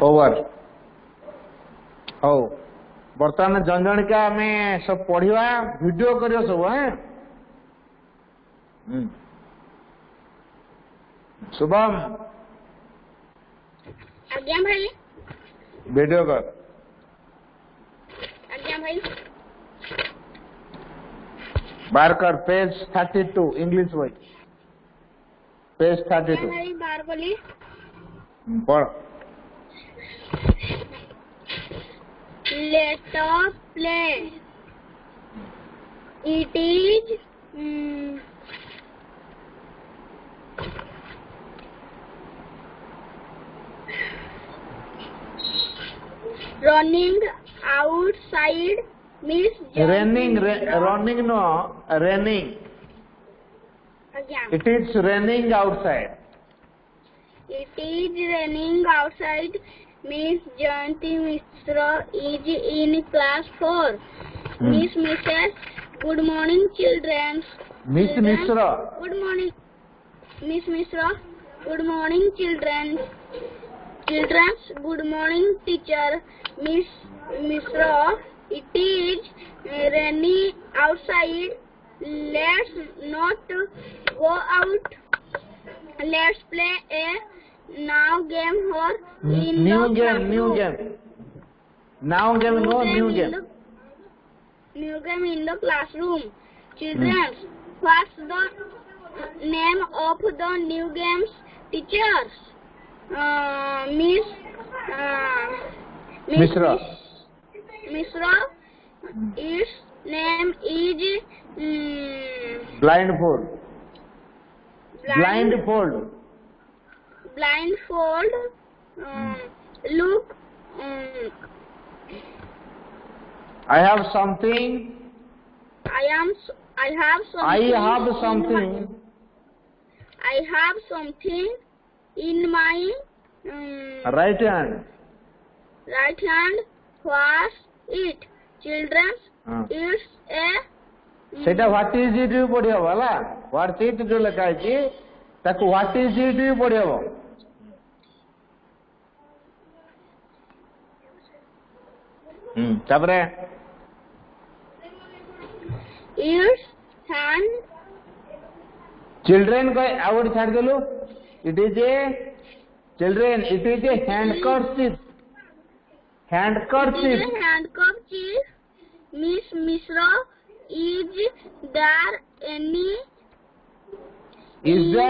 Over हो बर्तमान जन जन का आम सब पढ़ा वीडियो कर सब है शुभम आज्ञा भाई वीडियो कर आज्ञा भाई बार कर पेज 32 इंग्लिश बॉय पेज 32 भाई बार बोली पढ़ Let us play. It is running outside means running no running again. it is raining outside It is raining outside Miss Jayanti Mishra is in class 4. Miss Mrs. Good morning children. Miss Mishra Good morning. Miss Mishra. Good morning children. Children's good morning teacher. Miss Mishra. It is rainy outside. Let's not go out. Let's play a now game or in new the game new game now game no new game new game in the classroom. Children, what's the name of the new games teachers? Miss Mishra Mishra. Its name is blindfold blindfold blindfold. Look, I have something I have something. I have something in my right hand right hand. What's it? Children, it's a सेटा what is it भी पढ़ी हम है what it जो लिखा है ताको what is it भी पढ़ी हम तापरे its hand. चिल्ड्रेन को आउट छाड़ देलु it is a children it is a handkerchief Handkerchief. Miss Mishra, is there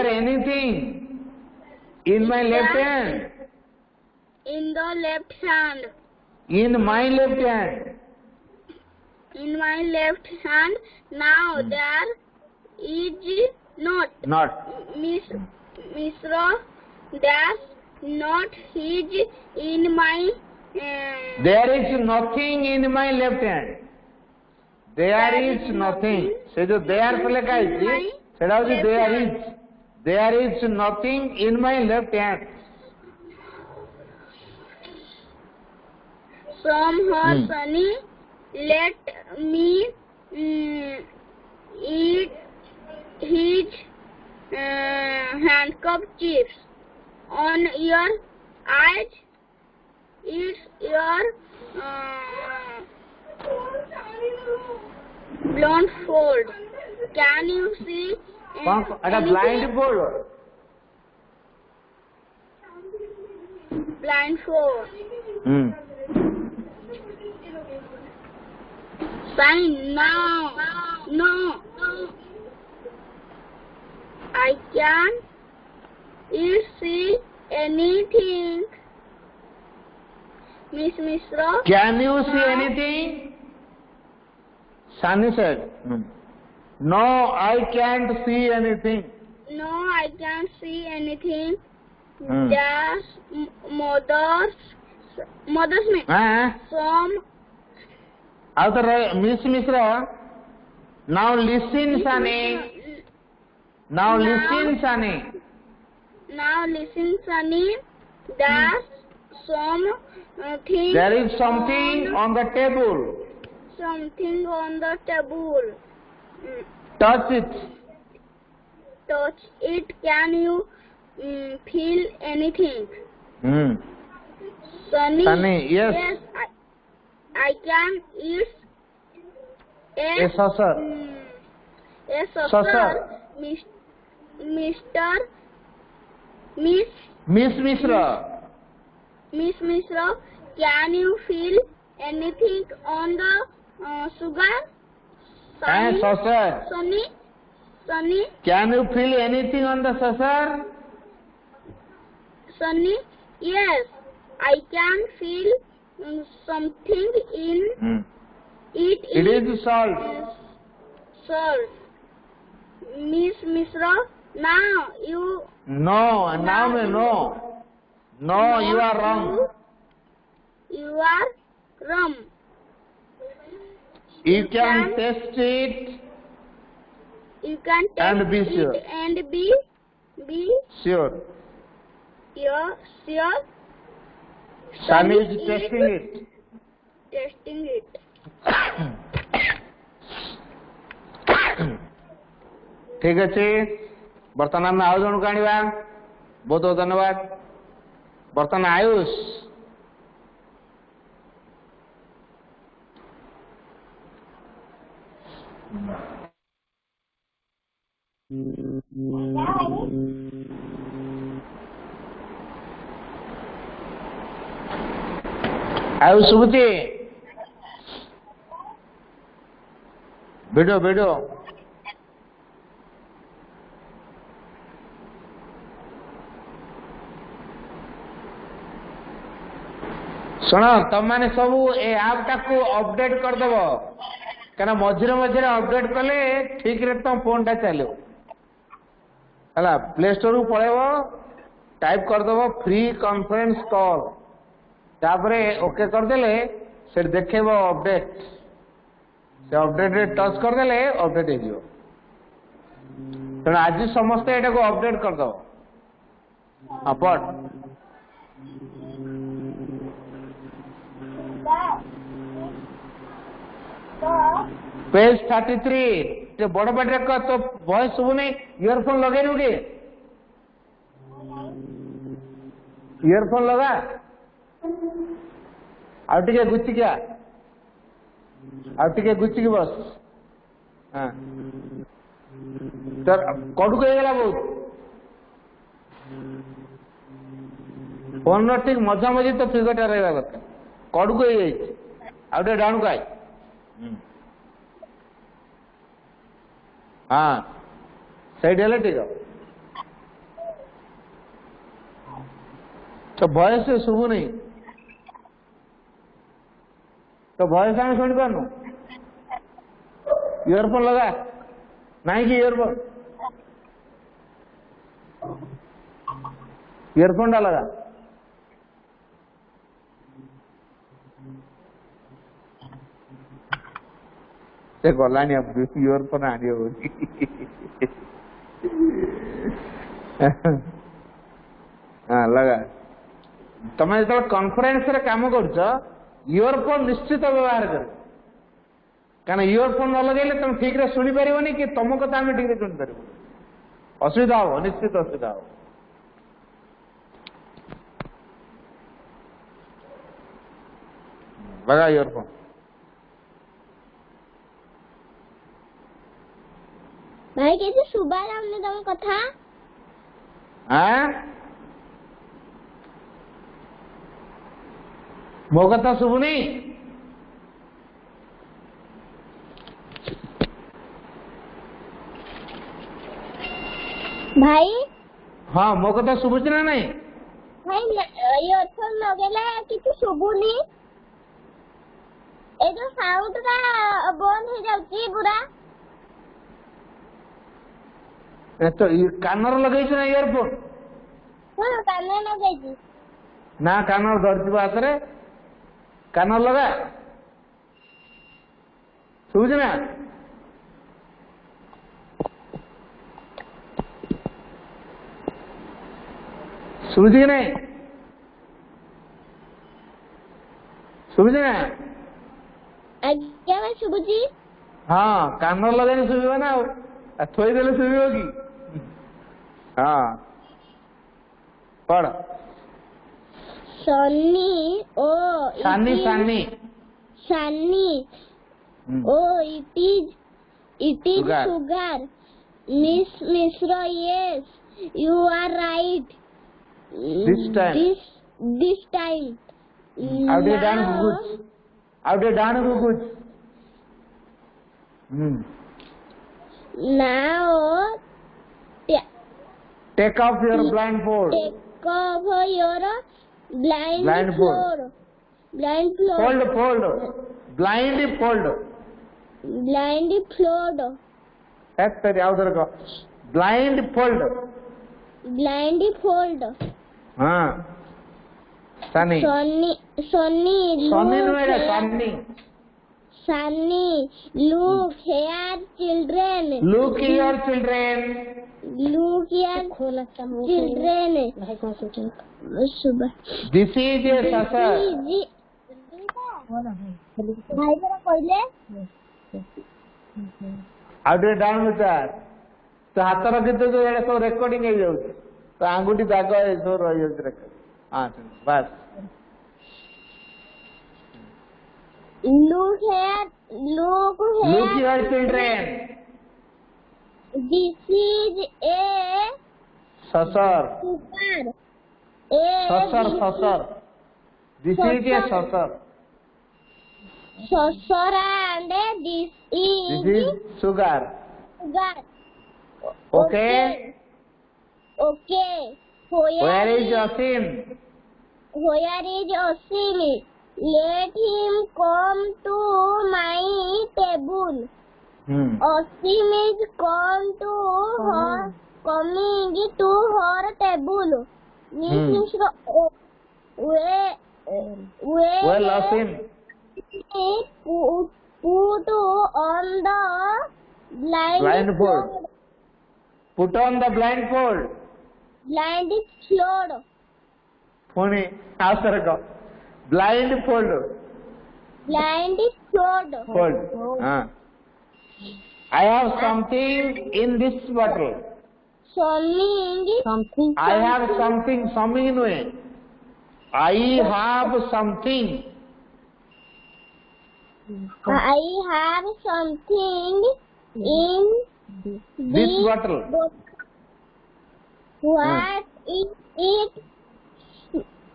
anything in my left hand in the left hand? in my left hand In my left hand. Now there is not. Miss Mishra, there's not his in my there is nothing in my left hand there is nothing से जो there पे लिखा है जी सेटा होची there is nothing in my left hand from her Sunny. Let me eat his handkerchiefs on your eyes. It's your blindfold. Can you see? blindfold Blindfold. Sign now. No. I can't see anything. Miss Mishra. can you see anything Sunny said no I can't see anything No, I can't see anything. There's mother's name. From out the Miss Mishra now listen Sunny now listen Sunny there's something. there is something on the table Something on the table. touch it Touch it. Can you feel anything? Sunny. Sunny, yes. Yes, I can eat A saucer. A saucer. Saucer. Mr. Miss Mishra. Miss Mishra, can you feel anything on the sugar? And saucer. Sunny, Can you feel anything on the saucer? Sunny, yes, I can feel something in it. It is salt. Salt. Miss Mishra, now you. No, now me no. No, you are wrong. You are wrong. You can taste it You can and taste be sure. it and be Sure. sure. Sun is testing it. Testing it. ठीक अच्छे बर्तमान आम आउ जन को आनिबा बहुत बहुत धन्यवाद बर्तमान आयुष आयुष शुभुची वीडियो शुण तुम मैंने सब ए आप टाकू अपडेट करदेव क्या मझे मझे अपडेट कले ठीक रे तुम फोन टा चलो है प्ले स्टोर को पलैब टाइप करदेव फ्री कॉन्फ्रेंस कॉल तापर ओके करदेले से देखेब अपडेट से अपडेट रे टच करदेले अपडेट हो तेणु आज समस्ते एटा को अपडेट करदेव हाँ पढ़ पेज 33 बड़ पाटे तो वॉइस शुभुनी इयरफोन लगे कि इयरफोन लगा आउटे गुचिका आउटे गुचिकी बस हाँ तर कड़ू गला बहुत फोन ठीक मजा मझी तो फिगरटा रहा कथा कड़ू को आउटे डाउन को आई हाँ सही हेल्ले ठीक तो भयस शुभु नहीं तो भयस आम शुणी पार्नु इयरफोन लगा नहीं कि इयरफोन टा लगा से गलानी इयरफोन आनी हाँ लगा तुम जो कॉन्फ्रेंस रे काम कर इयरफोन निश्चित व्यवहार कर कारण इयरफोन न लगे तुम ठीक रे शुणी पार कि तुम कथा आम ठीक शुणी पार असुविधा हम निश्चित असुविधा हम लगा इयरफोन भाई कैसे सुबह हमने तुम कथा हाँ मो कथा शुभुनी भाई हाँ मो कथा शुभुची ना नहीं भाई इयरफोन लगेला किसी शुभुनी ए जो साउंड ता बंद हो जाउची पूरा तो कानर लगे ना इयरफोन हाँ कान लगे ना कानर धरती हाथ रे कानर लगा शुभुची ना शुभुची कि नहीं शुभुची ना आज्ञा में शुभुची हाँ कानर लगे शुभ ना थोड़ी देर शुभ कि हाँ पढ़ Sunny. Oh, Sunny, sunny. Sunny. Oh, it is Sugar. sugar. Miss Mishra, yes, you are right. This time. This time. How do you done good? How do you done good? Now, Take off your blindfold. take off your Blindfold. blindfold. Fold. Blindfold. Blindfold. That's ಯಾವ್ದ್ರ blindfold. Blindfold. Sunny. Sunny. Sunny no era sunny. Sunny. Look here, children. Look here, children. Look here, children. This is a saucer. How do you done with that? तो हाथ रखते तो ये सब recording है जाऊँ तो आंगुठी दागा है सब रह जाते रख बस Look here, children. This is a saucer. Saucer. This is a saucer. Saucer and this is sugar. sugar. Okay. Where is Asim? Where is Asim? Let him come to my table. Asim is coming to her table. Miss Mishra, Well, Asim. Put on the blindfold. Put on the blindfold. Blindfold. Funny. Asaraka. Blindfold. Fold. I have something in this bottle. Something. I have something. Something in way. I have something. I have something in This bottle. What is it?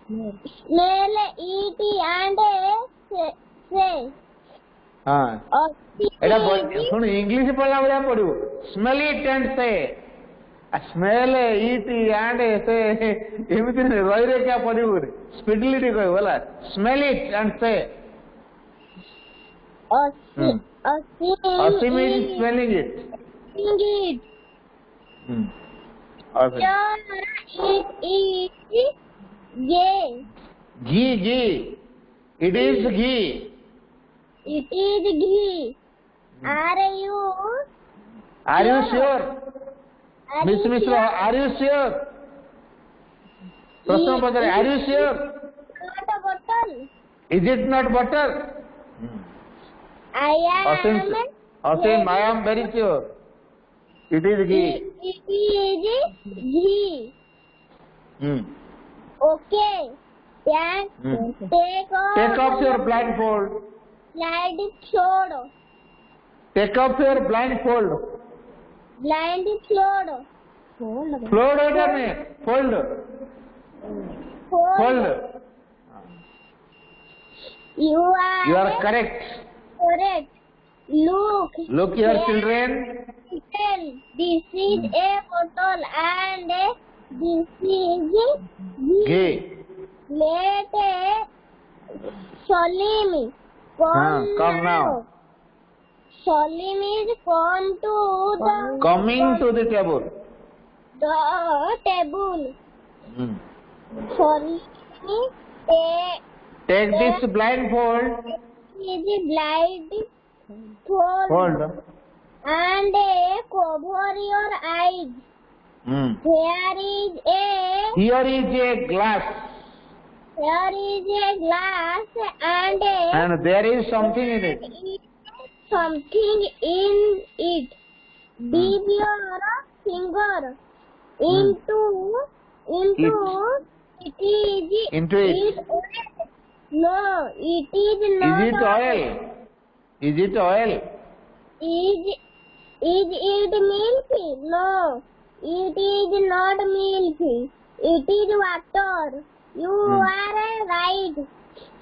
Smell it and say. Etah soon English पढ़ला बड़ा पढ़ू smell it and से smell it and से एमिति रही रे क्या पढ़ू स्पीडली टी कहू होला स्मेल इट एंड से Asim is smelling it. It is Ghee. It is ghee. It is ghee. Are you sure? Miss Mishra, are you sure? प्रश्न पत्र are you sure? Not a bottle. Is it not butter? Asim, I am very sure. It is ghee. It is ghee. Okay. Then Take off your blindfold. Take off your blindfold. Fold order में fold. You are correct. Look here, children. This is a bottle and this is Ghee. Let Salim come now. Salim is Coming to the table. Salim Take this blindfold. Hold. And cover your eyes. Here is a glass. And there is something in it. Dip your finger into It is. Into it. No, it is Is not. it oil? Is it oil? Is it milk? No, it is not milk. It is water. You are right.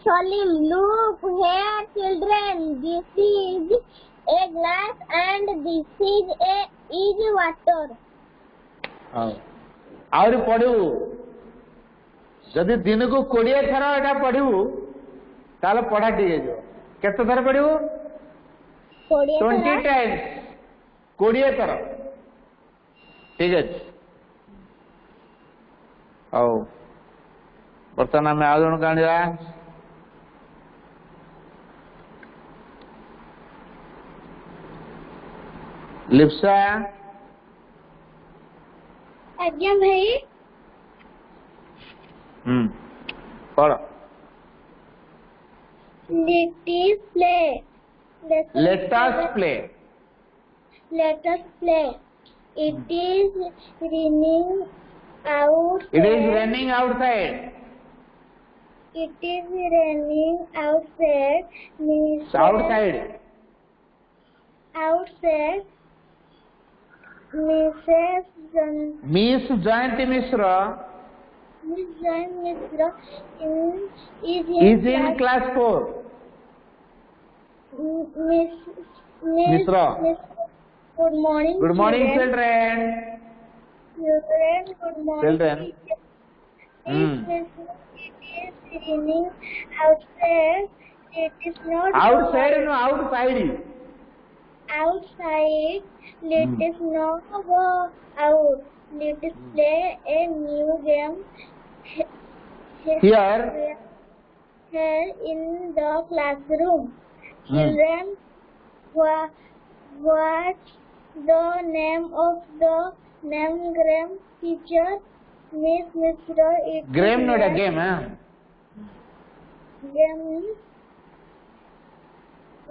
Salim, look here, children. This is a glass and this is water. आउरी पढ़ू जदि दिन को 20 थर एटा पढ़ू ताले पढ़ा ठीक है जो केते थर पढ़ू 20 टाइम्स 20 थर ठीक है आओ बर्तन में आ जण कांडिया लिप्सा आज्ञा भाई पढ़ Let us play. Let us play. Let us play. It is raining outside. It is raining outside. It is raining outside. Outside. Outside. Miss Jayanti Mishra is in class 4. Mishra. Good morning. Good morning, children. Good morning. Children. It is raining outside. It is not outside. No, outside. Outside. Let us not go out. Let us play a new game. Here In the classroom. Children, what's the name of the name Graham teacher? Miss Mishra. Graham not a game, huh?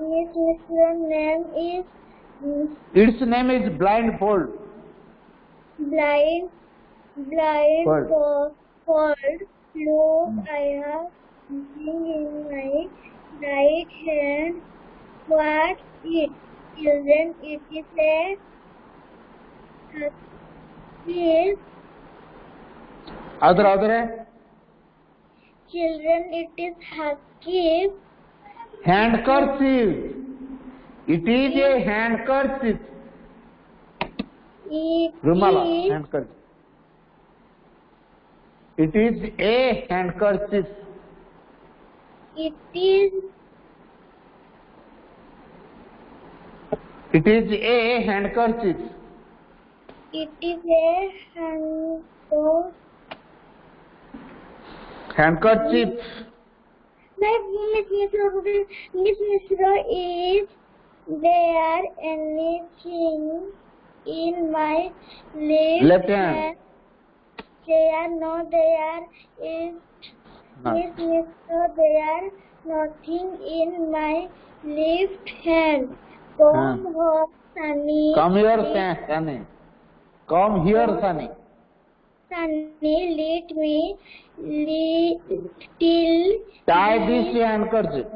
Miss Mishra's name is. Its name is blindfold. Blindfold. Look, I have something in my right hand. What's it? Children, it is a handkerchief. Other. Children, it is handkerchief. Handkerchief. It is a handkerchief. Rumala, handkerchief. It is a handkerchief. It is a handkerchief. It is a handkerchief. Miss Mishra, is there anything in my left hand? No, there is. Miss Mishra, there nothing in my left hand. Come here, Sunny. Come here, Sunny. Come here, Sunny. Sunny, let me till tie this handkerchief.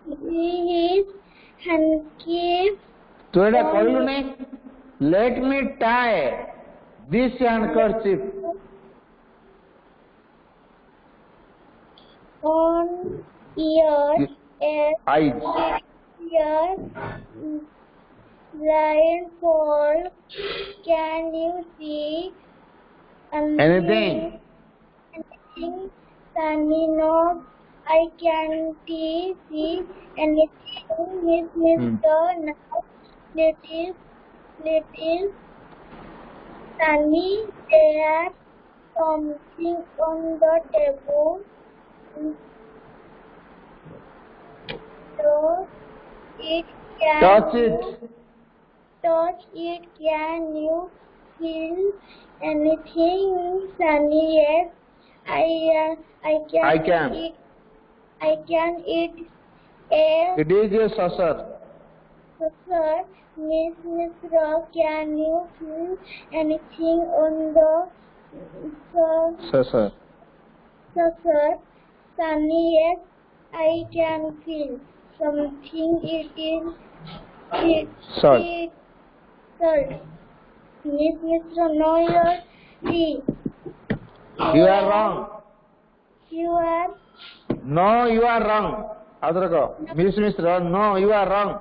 His handkerchief. तो एटा कहलु नहीं let me tie this handkerchief on your eyes. Your blindfold. Can you see anything? Sunny, no, I can't see anything. Miss Mr. Now, let is Sunny, there something on the table. So it can Touch it. Touch it. Can you feel anything, Sunny? Yes, I can. I can eat a. It is a saucer. Sir, Miss Mishra, can you feel anything on the Saucer. Sir, Sunny, yes, I can feel something. It is Salt. salt. Miss Mr. No, your tea. You are wrong. You are No, you are wrong. Adrako. Miss Mr. No, you are wrong.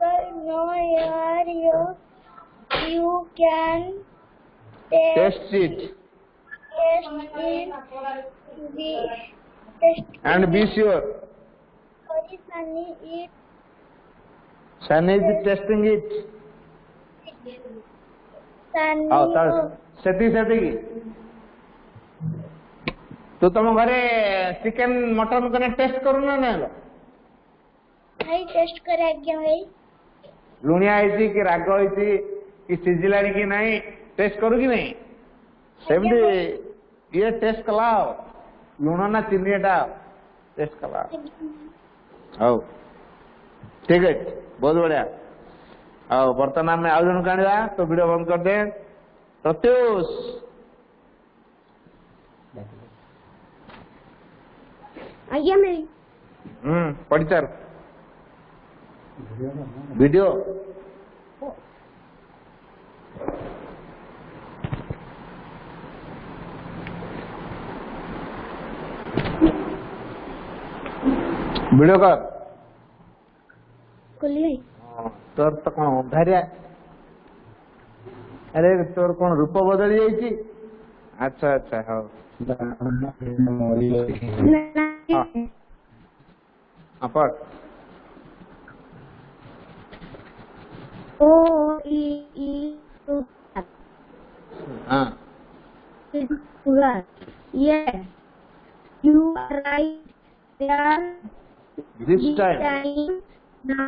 sir. No, you can Taste it and be sure. Sorry, Sunny, it Sun is testing it. Sunny. ସେତିକି ତୁ ତମ ଘରେ chicken mutton କନେ test କରୁନା ନା भाई test करे आज्ञा भाई ଲୁଣିଆ ହେଇଛି କି ରାଗ ହେଇଛି କି ସିଝିଲାଣି କି ନାହିଁ ଟେଷ୍ଟ କରୁ କି ନାହିଁ ସେମିତି ଇଏ ଟେଷ୍ଟ କଲା ଆଉ ଲୁଣ ନା ଚିନି ଏଟା ଟେଷ୍ଟ କଲା ହଉ ଠିକ ଅଛି ବହୁତ ବଢିଆ ଆଉ ବର୍ତ୍ତମାନ ଆମେ ଆଉ ଜଣକୁ ଆଣିବା ତ ଭିଡିଓ ବନ୍ଦ କରିଦେ ପ୍ରତ୍ୟୁଷ आज्ञा मेरी पढ़चार वीडियो वीडियो कर खोलिए तोर तो कौन अंधारिया अरे तोर कौन रूप बदली जाइए अच्छा अच्छा हाँ पढ़ O E E हाँ yes you are right there this time now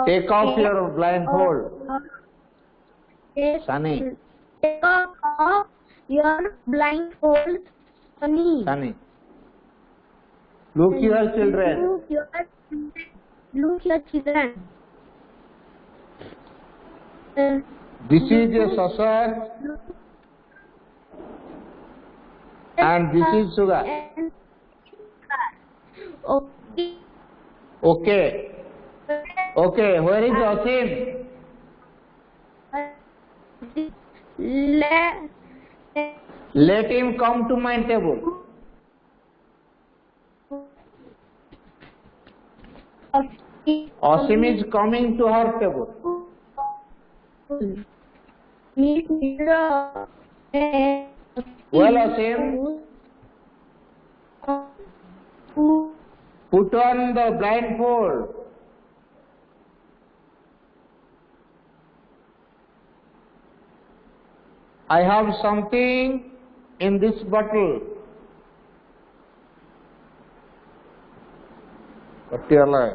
take off your blindfold Sunny take off your blindfold Sunny look your children look your children this is a saucer and this is sugar okay okay where is Asim let him come to my table Asim is coming to her table well Asim put on the blindfold I have something in this bottle कटियाला है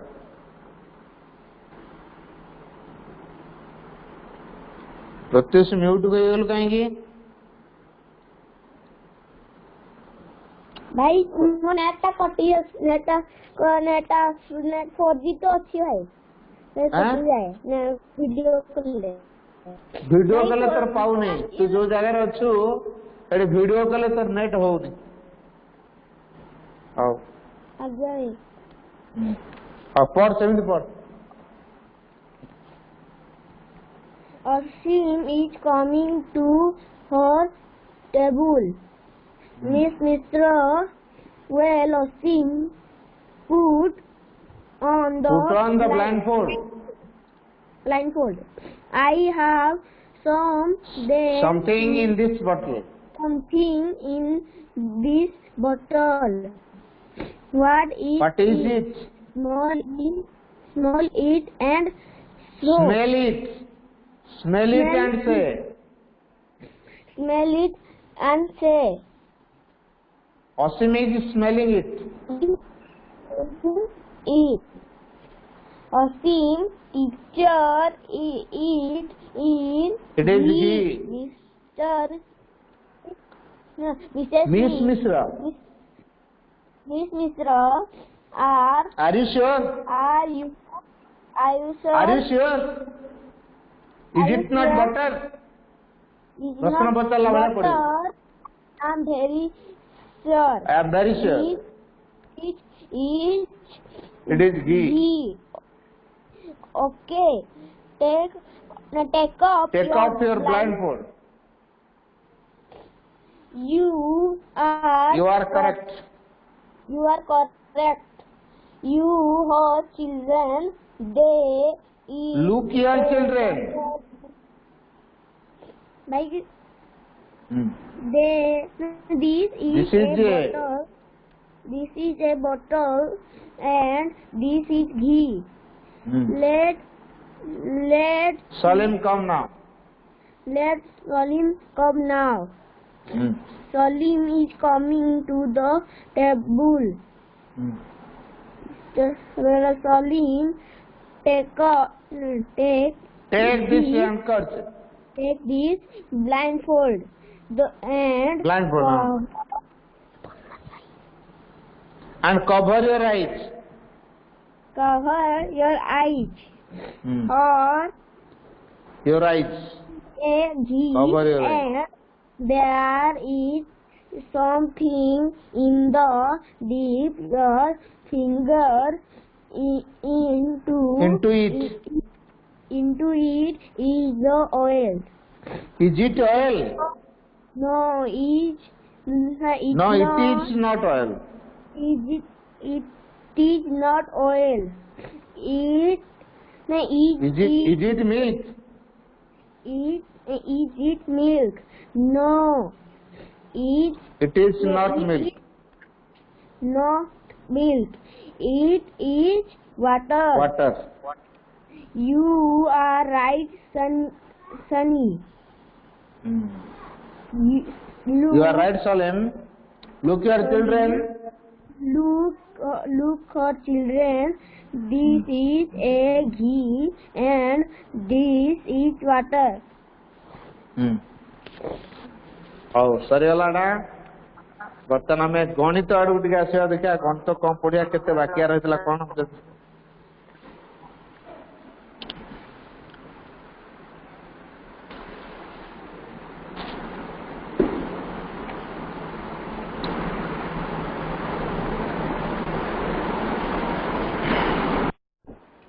Pratyush mute गई कहीं भाई ମୋ ନେଟଟା କଟି ନେଟଟା 4G ତ ଅଛି ଭାଇ କଟି ଯାଏ ଭିଡିଓ କଲେ ତୋର ପାଉନି ତୁ ଯୋଉ ଜାଗାରେ ଅଛୁ ଏଠି ଭିଡିଓ କଲେ ତୋର ନେଟ ହଉନି ହଉ ଆଜ୍ଞା ଭାଇ पढ़ सेମିତି पढ़ Asim is coming to her table. Miss Mitra, well, Asim, put on the blindfold. Blindfold. I have something in this bottle. Something in this bottle. What is it? Small it and smell it. Smell it and say. Smell it and say. Asim is smelling it. Eat. Asim, teacher, eat. It is he. Miss Mishra. Miss Mishra, are you sure? Are you sure? Are you sure? Is it not butter? Is प्रश्न not पचारला बेला पड़े। butter. I'm very sure. I am very sure. It It is ghee. ghee. Okay. Take off your blindfold. You are correct. You are correct. You are children. They eat. Look here, children. Like Hmm. this is This is a a- bottle. This is a bottle, and this is ghee. Hmm. Let Salim, come now. let Salim come now. Hmm. Salim is coming to the table. Hmm. Salim take Take this handkerchief. take this blindfold. Blindfold, and cover your eyes. Cover your eyes. Hmm. Or Your eyes. a ghee, Cover your eyes. and there is something in the dip your finger Into it. Into it is the oil. Is it oil? No, it's No, not. it is not oil. It is not oil. Is it milk? Is it milk? No. It is not milk. Not milk. It is water. Water. You are right, Sunny. Hmm. Look, You are right, Salim. Look, your children. Look, her children. This is a ghee, and this is water. ହଉ ସରିଗଲାଟା। ବର୍ତ୍ତମାନ ଆମେ ଗଣିତ ଆଡକୁ ଟିକେ ଆସିବା, ଦେଖିବା ଗଣିତ କଣ ପଢିବା, କେତେ ବାକି ରହିଥିଲା କଣ।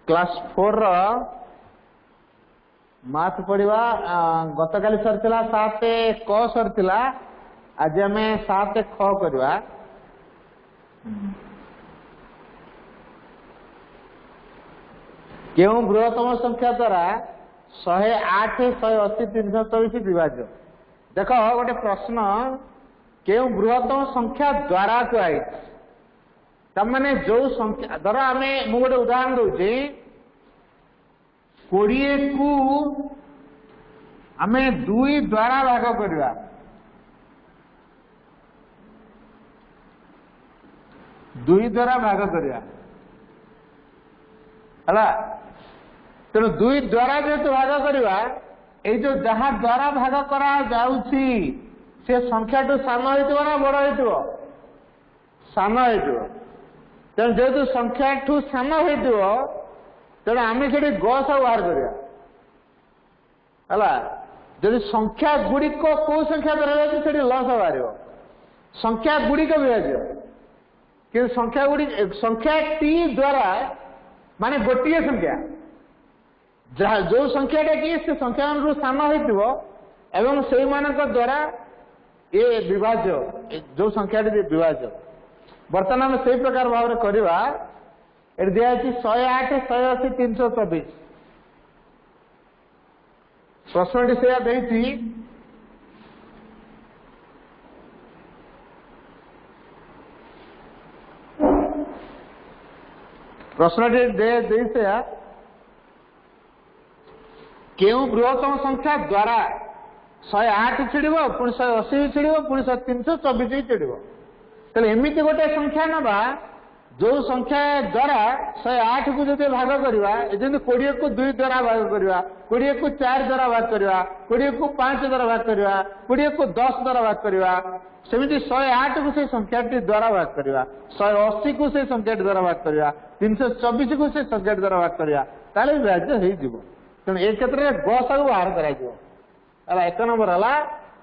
क्लास 4 ର माथ पढ़ा गतकाली सरीला 7 क सरीला। आज आम 7 ख करवा। केउ बृहत्तम संख्या द्वारा 108 180 324 विभाज्य। देख गोटे प्रश्न, केउ बृहत्तम संख्या द्वारा कहुई तमाने जो संख्या धर आम मु गोटे उदाहरण दूसरी 20 को आम 2 द्वारा भाग करवा। 2 द्वारा भाग करवा है। तेणु 2 द्वारा जेहेतु भाग करवा, ये जो जहाँ द्वारा भाग करा जाउछि से संख्या टू सान हो ना बड़ हो सान हो। तेणु जेहेतु संख्या ठू सान हो तेणु आम से गस बाहर करवा है। जदि संख्या गुड़िक कौ संख्या द्वारा से लस बाहर संख्या गुड़िक विभाज्य, कि संख्या गुड़िक संख्या टी द्वारा माने गोटे संख्या जहाँ जो संख्याटा कि से संख्या सान हो से द्वारा ये विभाज्य जो संख्याटी विभाज्य। बर्तमान आम से प्रकार भाव में करवा। ये दिखाई 108 180 324 प्रश्न से देती। प्रश्न से केउ बृहत्तम संख्या द्वारा 108 छिड़ पुणी 180 छिड़ पुणी 324 छिड़। तेल एमती गोटे संख्या नवा जो संख्या द्वारा 108 को जो भाग करवा, जमी 20 को 2 द्वारा भाग करवा, 20 को 4 द्वारा भाग करवा, 20 को 5 द्वारा भाग करवा, 20 को 10 द्वारा भाग करवा, सेमती 108 को से संख्याटी द्वारा भाग करवा, 180 को से संख्याटी द्वारा भाग करवा, 324 को से संख्याटी द्वारा भाग करवा, ताले विभाज्य हो। तेणु ए क्षेत्र में गस बाहर कर 1 नंबर है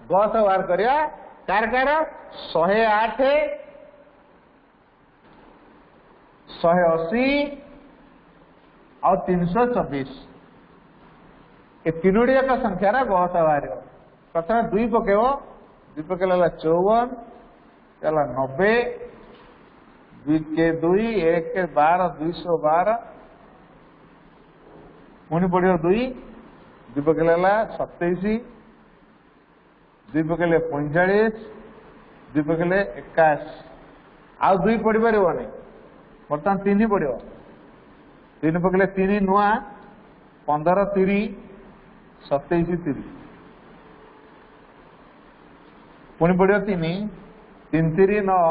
गस बाहर करिया कार 108 180 और 324 ये तीनोटी जाक संख्यार गस बाहर प्रथम 2 पकेब 2 पकेल 54 चला 90 2 के 2 1 के 12 212 पुणी पड़ो 2 पकेल 27 2 पकेल 45 2 पकेल 81 आउ 2 पड़ पार बर्तमान 3 पड़ो 3 पकेल 3 नुआ 15 30 27 30 पुणी पड़ो 3 3 3 9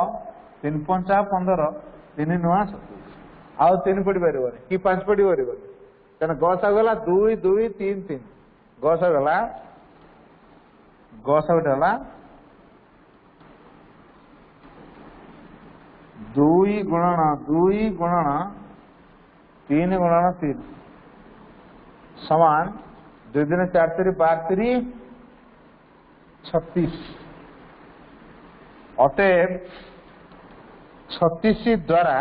3 5 15 3 नुआ 27 आउ 3 पड़ पार कि 5 पड़ पार तेना गस गला 2 2 3 3 गस गला गस गला 2 गुणन 2 गुणन 3 गुणन 3 समान 2 दिन 4 3 12 3 36 अतएव 36 द्वारा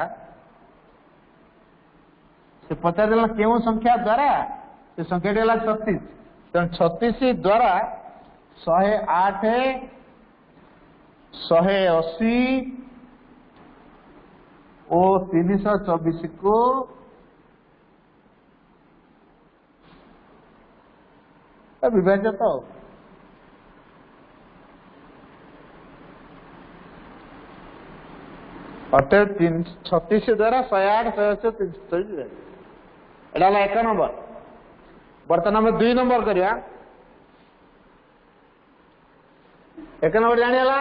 से पचार क्यों संख्या द्वारा से संख्या है 36 तेना 36 द्वारा 108 180 और 324 को विभाजित हो अतः 36 द्वारा 108 180 324 एटा 1 नंबर बर्तमान आम 2 नंबर करिया 1 नंबर जानिला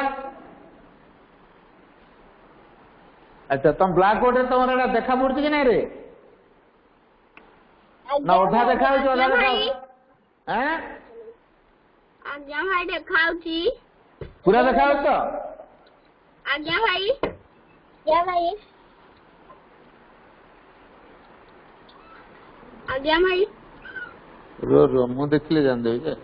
अच्छा तुम ब्लैक बोर्ड रे तुम एटा देखा पड़ती कि नहीं रे ना उठा देखा हो अधा देखा हैं आज्ञा भाई देखाउची पूरा देखा हो तो आज्ञा भाई क्या भाई आज्ञा भाई रो मु देखले जान दे जे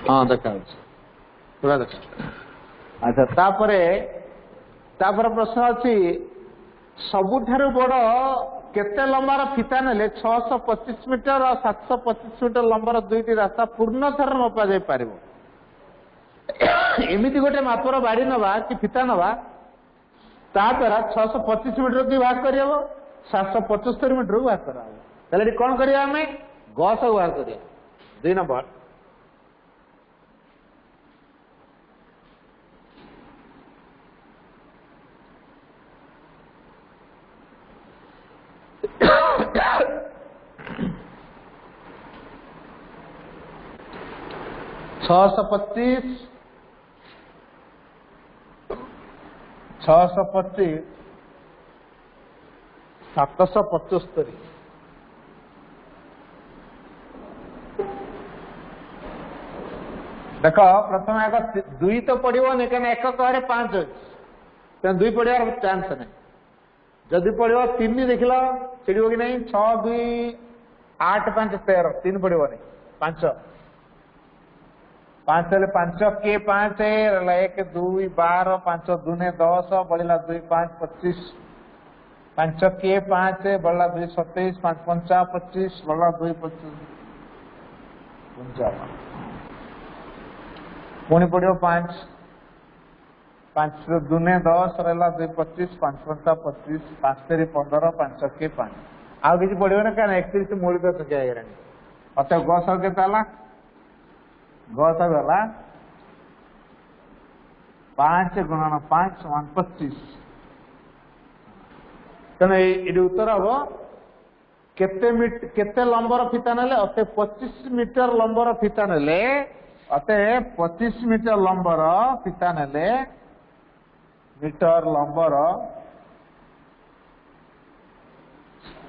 हाँ देखा पूरा देखा अच्छा तापर प्रश्न अच्छी सबुठारु बड़ केते लंबार फिता नेले 625 मीटर और 725 मीटर लंबार दुईटी रास्ता पूर्ण थर मपा जाई पारिबो एमिति गोटे मापर बाड़ी नवा कि फिता नवा ता द्वारा 625 मीटर की भाग करियबो 775 मीटर भाग कराबो ताले कोन करिया हमें गस भाग करिया 2 नंबर छः सौ 25 775 देख प्रथम एक 2 तो पड़ो नहीं कहीं 1 कह 5 अच्छे 2 पड़ार चांस नहीं जदि पड़ो 3 देख लो चिड़ो कि नहीं 6 2 8 5 13 3 पड़ो नहीं 5 5 हेल्ले 5 के 5 1 2 12 5 2 10 बढ़ला 2 5 25 5 के 5 बढ़ला 2 27 5 5 25 बढ़ला 2 25 55 पुणी पड़ो 5 5 2 10 रहा 2 25 5 5 25 5 3 15 5 के 5 आउ कि पड़ो ना क्या 31 मौलिक संख्या है अतः गस के गस गला 5 गुणन 5 = 25 तेना ये उत्तर हम केते लंबर फिता नेले अते 25 मीटर लंबर फिता नेले अते 25 मीटर लंबर फिता नेले मीटर लंबर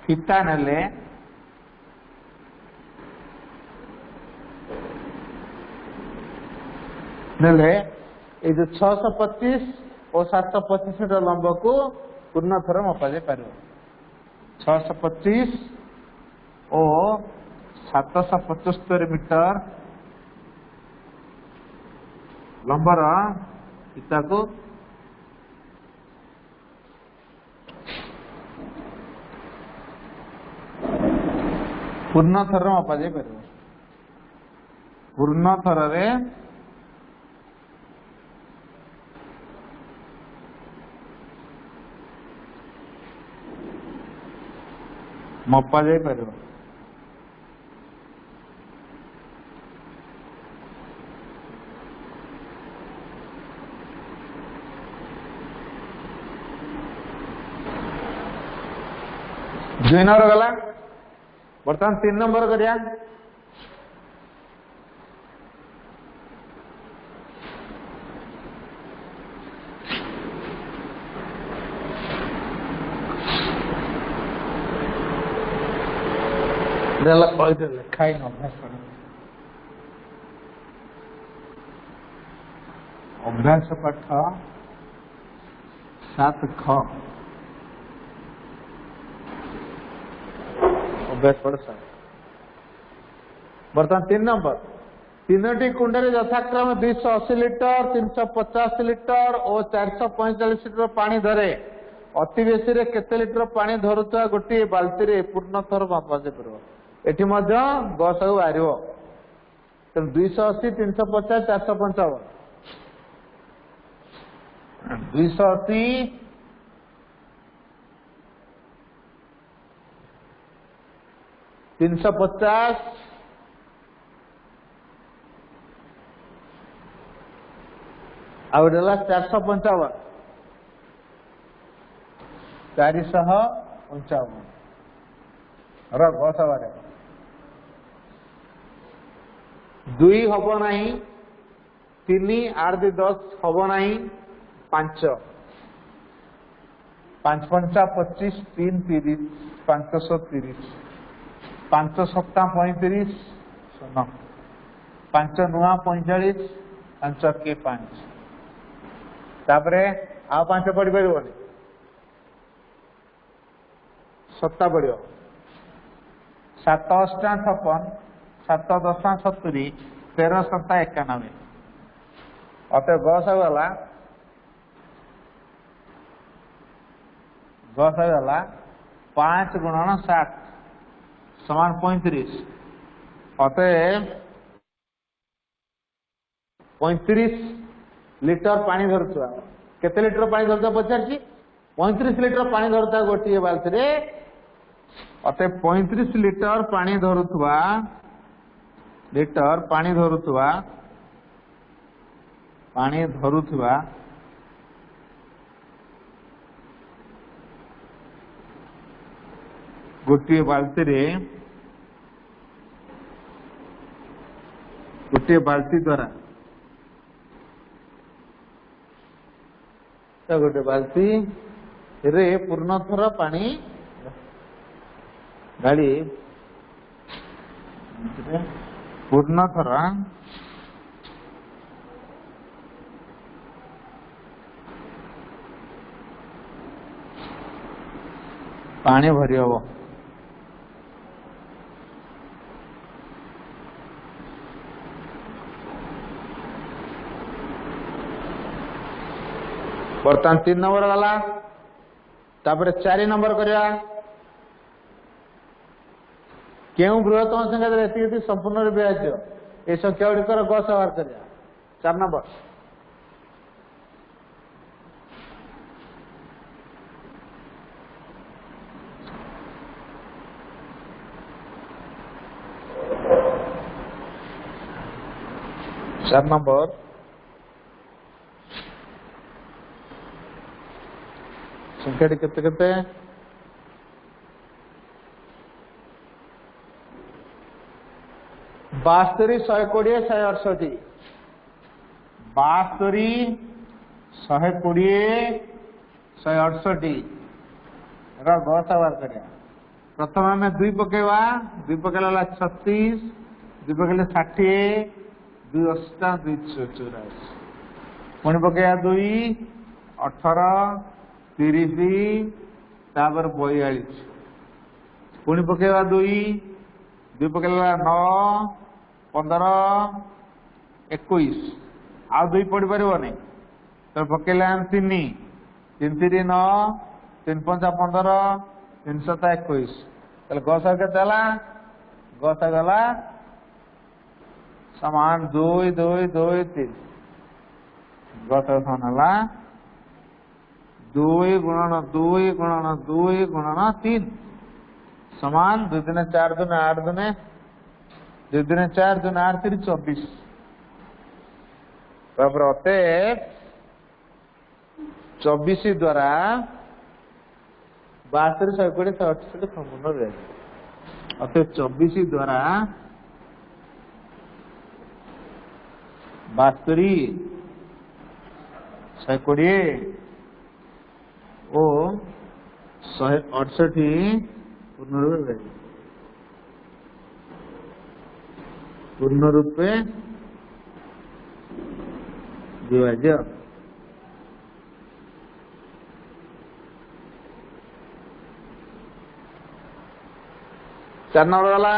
फिता नेले नेले ये जो 625 और 725 मीटर लंब को पूर्ण थर मपा जाई पार 625 और 775 मीटर लंबर इता को पूर्ण थर मपा जाई पार पूर्ण थर रे मपा जाई पार 2 नंबर गला बर्तमान 3 नंबर करिया खाई अभ्यास पाठ 7 ख अभ्यास पढ़ बर्तमान 3 नंबर 3टी कुंडे यथाक्रम 280 लिटर 350 लिटर और 445 लिटर पानी धरे अति बेसी रे केते लिटर पानी धरुता गोटे बाल्टी रे पूर्ण थर मापा जे परबो एठी मध्य गस बाहरिबो तो 280 350 455 280 350 और 455 455 रस बारे 2 हम ना 3 8 10 हम ना 5 5 5 25 3 30 530 5 7 35 सुन 5 9 45 5 के 5 तापरे आ 5 पढ़ी पार 7 पड़ो 7 8 56 7 10 70 13 7 91 अत गस गला 5 गुणन 7 समान 35 अत 35 लिटर पानी धरुवा केते लिटर पानी धरुवा पचार 35 लिटर पानी धरुवा गोटे बाल्टी रे अत 35 लिटर पानी धरुवा गोटे बाल्टी रे गोटे बाल्टी द्वारा तो गोटे बाल्टी रे पूर्ण थर पानी गाड़ी पूर्ण थर पानी भरी हम बर्तमान 3 नंबर गला तापर 4 नंबर करिया क्यों बृहत्तम संख्या एति संपूर्ण रूप आज्य ये संख्या गुड़िकर गस बाहर करिया 4 नंबर संख्या केते 72 120 168 72 120 168 गस बाहर करिया प्रथम आम 2 पकेवा 2 पकेला 36 2 पकेले 60 2 8 2 84 पुणी पकेया 2 18 30 तापर 42 पुणी पकेवा 2 पकेला 9 15 21 आ 2 पड़ पार नहीं तो पकेला 3 3 3 9 3 5 15 3 7 21 गसा के गसा गला समान 2 2 2 3 गसा है 2 गुणन 2 गुणन 2 गुणन 3 समान 2 दिन 4 दिन 8 दिन 2 दिन 4 दिन 8 3 24 तापर अतएव 24 द्वारा 72 120 168 संपूर्ण रहे अतएव 24 द्वारा 72 120 ओ 168 पूर्ण रूपे विभाज्य। 4 नंबर वाला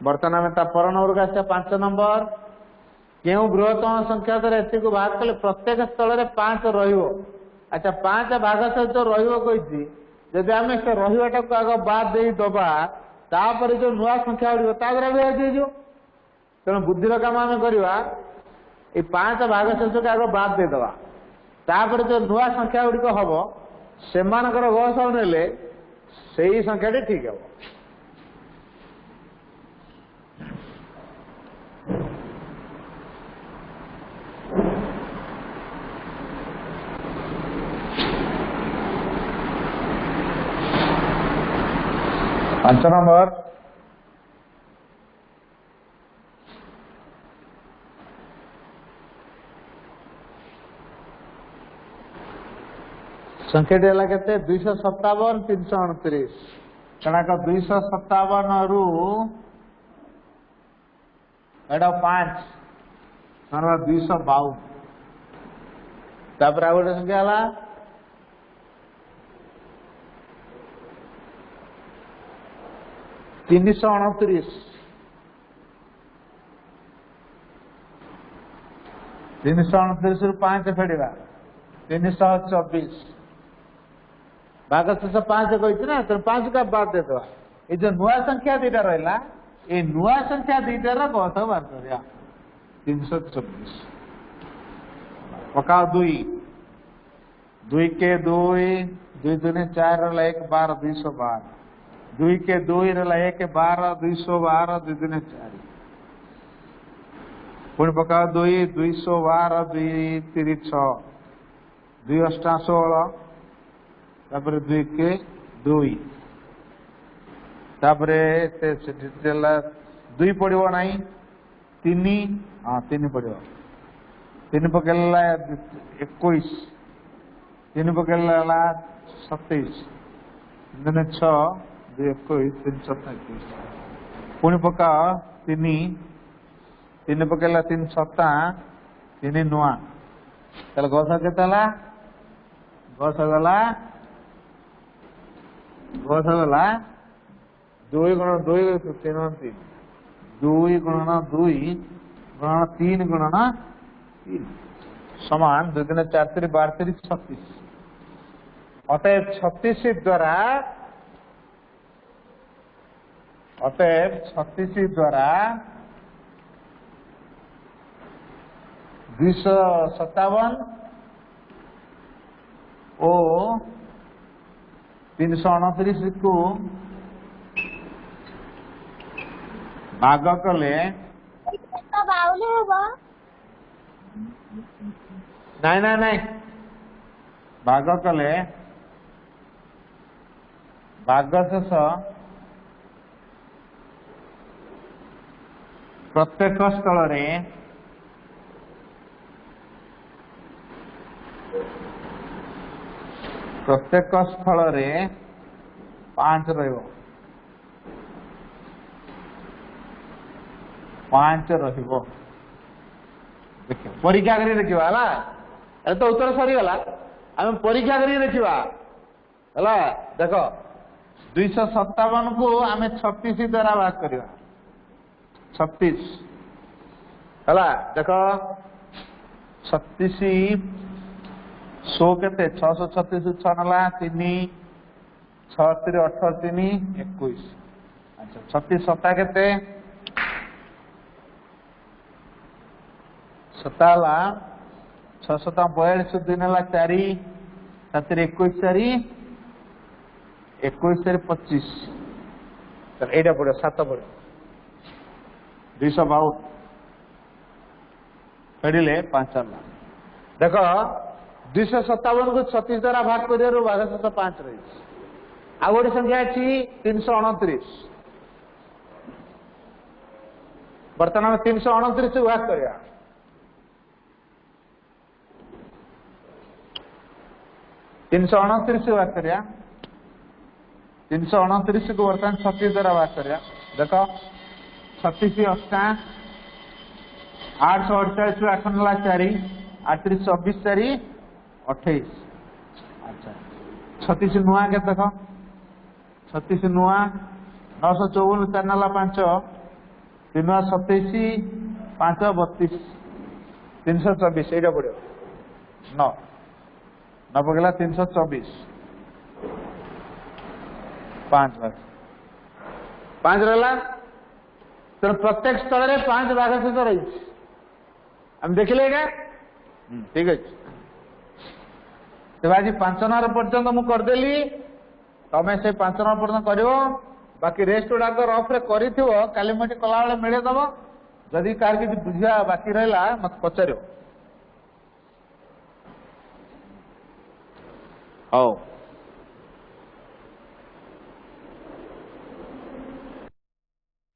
बर्तमान में पर नंबर का 5 नंबर क्यों बृहत्तम संख्या द्वारा एति को भाग कले प्रत्येक स्थल में 5 रहिबो। अच्छा 5 भाग सहित रहिबो कहिछि जदि आमे से रहिबाटा को आग बाद दे दबा तापर जो नुआ संख्या उड़िबो ता द्वारा भी आजि जो तेणु बुद्धिर काम आमे करबा ए 5 भाग सहित को आग बाद दे दबा तापर जो नुआ संख्या उड़िक हबो सेमानकर गस नेले सेही संख्याटी ठीक हबो। पांच नंबर संख्याटी है के 257 329 कणाक 257 रु एटा 5 252 तापर आ गोटे संख्या है 329 329 रु 5 फेड़ा 324 भाग शेष 5 कही ना तो 5 का बाद दे दवा ये जो नुआ संख्या दीटा रहा ये नुआ संख्या दीटार गस बाहर कर 324 पकाओ 2 2 के 2 2 दूनी 4 रहा 1 12 212 2 के 2 रहा 1 12 212 2 दूनी 4 पुणी पकाओ 2 212 2 3 6 2 8 16 तापर 2 के 2 तापर 2 पड़ो ना 3 हाँ 3 पड़ो 3 पकड़ा 21 3 पकड़ा 27 दिन 6 2 21 3 7 21 पुणी पका 3 पकड़ा 3 7 3 नुआ ताले गस केते गस गला 2 गुणन 2 3 2 गुणन 2 गुणन 3 गुणन 3 समान 2 दिन 4 3 12 3 36 अतएव 36 द्वारा 257 ओ 329 को भाग कले नाई भाग कले भाग शेष प्रत्येक स्थल प्रत्येक स्थल 5 रहिबो 5 रहिबो देखिए परीक्षा करी देखिबा हला ए तो उत्तर सरीगला आम परीक्षा करी देखा है देख 257 को आम 36 द्वारा भाग करवा 36 है देख 36 100 के 636 6 ना 3 6 3 18 3 21 अच्छा 36 7 के सताला 6 7 42 दिन है 4 7 21 4 21 4 25 एटा पड़े 7 पड़े 252 फेड़े 5 देख 257 को 36 द्वारा भाग कर भाग 5 रही आ गोटे संख्या अच्छी 329 बर्तमान 329 को भाग कर 329 भाग कर 329 को बर्तमान 36 द्वारा भाग कर देख 36 8 848 8 ना 4 8 24 4 28 अच्छा 36 नुआ के देख 36 नुआ 954 4 ना 5 3 27 5 32 324 एटा पड़ो 9 न पकड़ा 324 5 भाग 5 रहा तो प्रत्येक स्थल में 5 भाग सहित रही हम देखिले ठीक अच्छे तेज आज 5 नंबर पर्यंत मुझे करदेली तमें से 5 नंबर पर्यंत कर बाकी रेस्ट गुड़ाक रफ काली मुझे कला बेले मिलेदब जदि कार किसी बुझा बाकी रहा मत पचार।